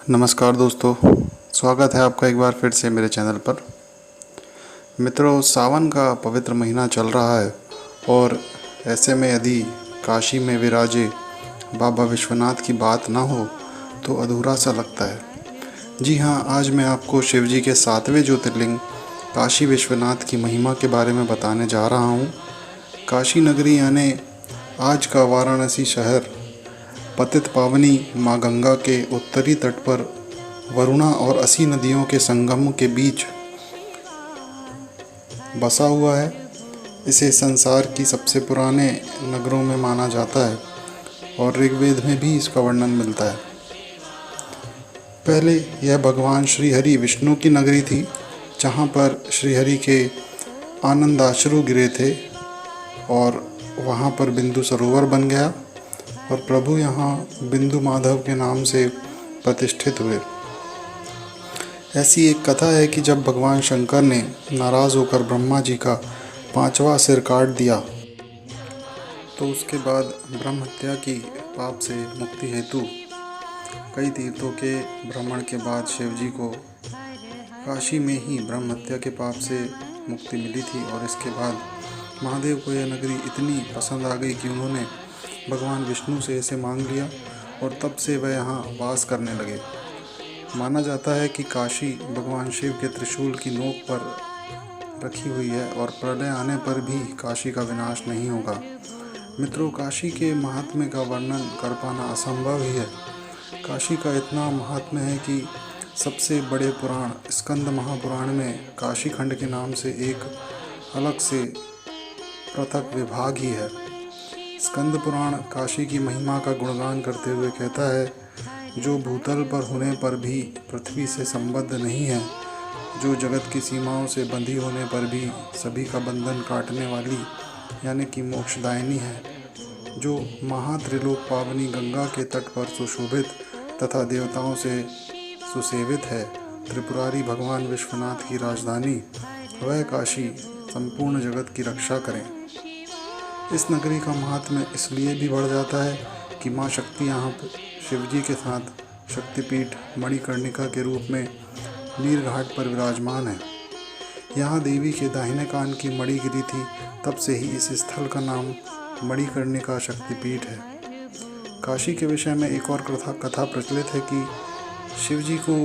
नमस्कार दोस्तों, स्वागत है आपका एक बार फिर से मेरे चैनल पर। मित्रों, सावन का पवित्र महीना चल रहा है और ऐसे में यदि काशी में विराजे बाबा विश्वनाथ की बात ना हो तो अधूरा सा लगता है। जी हाँ, आज मैं आपको शिवजी के 7वें ज्योतिर्लिंग काशी विश्वनाथ की महिमा के बारे में बताने जा रहा हूँ। काशी नगरी यानी आज का वाराणसी शहर पतित पावनी माँ गंगा के उत्तरी तट पर वरुणा और असी नदियों के संगम के बीच बसा हुआ है। इसे संसार की सबसे पुराने नगरों में माना जाता है और ऋग्वेद में भी इसका वर्णन मिलता है। पहले यह भगवान श्री हरि विष्णु की नगरी थी, जहाँ पर श्री हरि के आनंदाश्रु गिरे थे और वहाँ पर बिंदु सरोवर बन गया और प्रभु यहाँ बिंदु माधव के नाम से प्रतिष्ठित हुए। ऐसी एक कथा है कि जब भगवान शंकर ने नाराज़ होकर ब्रह्मा जी का 5वां सिर काट दिया तो उसके बाद ब्रह्म हत्या की पाप से मुक्ति हेतु कई तीर्थों के भ्रमण के बाद शिव जी को काशी में ही ब्रह्म हत्या के पाप से मुक्ति मिली थी। और इसके बाद महादेव को यह नगरी इतनी पसंद आ गई कि उन्होंने भगवान विष्णु से इसे मांग लिया और तब से वह यहाँ वास करने लगे। माना जाता है कि काशी भगवान शिव के त्रिशूल की नोक पर रखी हुई है और प्रलय आने पर भी काशी का विनाश नहीं होगा। मित्रों, काशी के महात्म्य का वर्णन कर पाना असंभव ही है। काशी का इतना महात्म्य है कि सबसे बड़े पुराण स्कंद महापुराण में काशी खंड के नाम से एक अलग से पृथक विभाग ही है। स्कंद पुराण काशी की महिमा का गुणगान करते हुए कहता है, जो भूतल पर होने पर भी पृथ्वी से संबद्ध नहीं है, जो जगत की सीमाओं से बंधी होने पर भी सभी का बंधन काटने वाली यानी कि मोक्षदायिनी है, जो महात्रिलोक पावनी गंगा के तट पर सुशोभित तथा देवताओं से सुसेवित है, त्रिपुरारी भगवान विश्वनाथ की राजधानी वह काशी संपूर्ण जगत की रक्षा करें। इस नगरी का महात्म्य इसलिए भी बढ़ जाता है कि माँ शक्ति यहाँ शिवजी के साथ शक्तिपीठ मणिकर्णिका के रूप में नीर घाट पर विराजमान है। यहाँ देवी के दाहिने कान की मणि गिरी थी, तब से ही इस स्थल का नाम मणिकर्णिका शक्तिपीठ है। काशी के विषय में एक और कथा प्रचलित है कि शिवजी को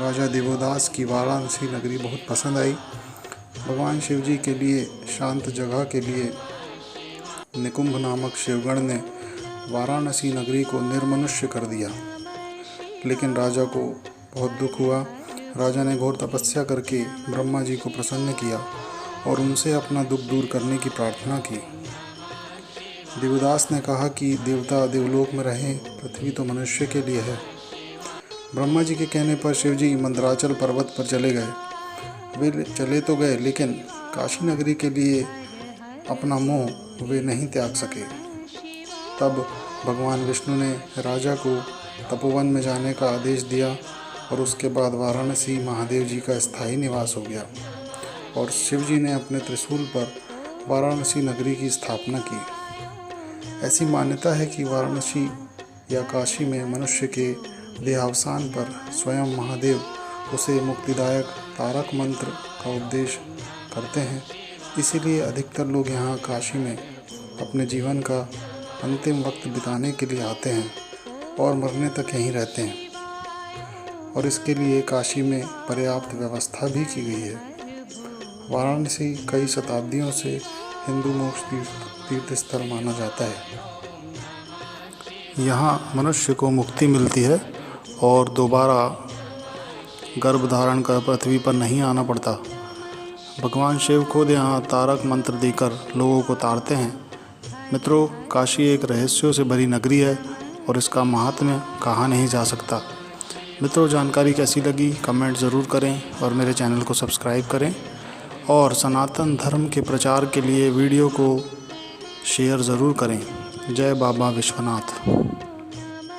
राजा देवोदास की वाराणसी नगरी बहुत पसंद आई। भगवान शिवजी के लिए शांत जगह के लिए निकुंभ नामक शिवगण ने वाराणसी नगरी को निर्मनुष्य कर दिया, लेकिन राजा को बहुत दुख हुआ। राजा ने घोर तपस्या करके ब्रह्मा जी को प्रसन्न किया और उनसे अपना दुख दूर करने की प्रार्थना की। देवदास ने कहा कि देवता देवलोक में रहें, पृथ्वी तो मनुष्य के लिए है। ब्रह्मा जी के कहने पर शिवजी मंदराचल पर्वत पर चले गए। वे चले तो गए, लेकिन काशी नगरी के लिए अपना मोह वे नहीं त्याग सके। तब भगवान विष्णु ने राजा को तपोवन में जाने का आदेश दिया और उसके बाद वाराणसी महादेव जी का स्थायी निवास हो गया और शिव जी ने अपने त्रिशूल पर वाराणसी नगरी की स्थापना की। ऐसी मान्यता है कि वाराणसी या काशी में मनुष्य के देहावसान पर स्वयं महादेव उसे मुक्तिदायक तारक मंत्र का उपदेश करते हैं। इसीलिए अधिकतर लोग यहाँ काशी में अपने जीवन का अंतिम वक्त बिताने के लिए आते हैं और मरने तक यहीं रहते हैं और इसके लिए काशी में पर्याप्त व्यवस्था भी की गई है। वाराणसी कई शताब्दियों से हिंदू मोक्ष तीर्थ स्थल माना जाता है। यहाँ मनुष्य को मुक्ति मिलती है और दोबारा गर्भ धारण कर पृथ्वी पर नहीं आना पड़ता। भगवान शिव खुद यहाँ तारक मंत्र देकर लोगों को तारते हैं। मित्रों, काशी एक रहस्यों से भरी नगरी है और इसका महात्म्य कहा नहीं जा सकता। मित्रों, जानकारी कैसी लगी कमेंट ज़रूर करें और मेरे चैनल को सब्सक्राइब करें और सनातन धर्म के प्रचार के लिए वीडियो को शेयर ज़रूर करें। जय बाबा विश्वनाथ।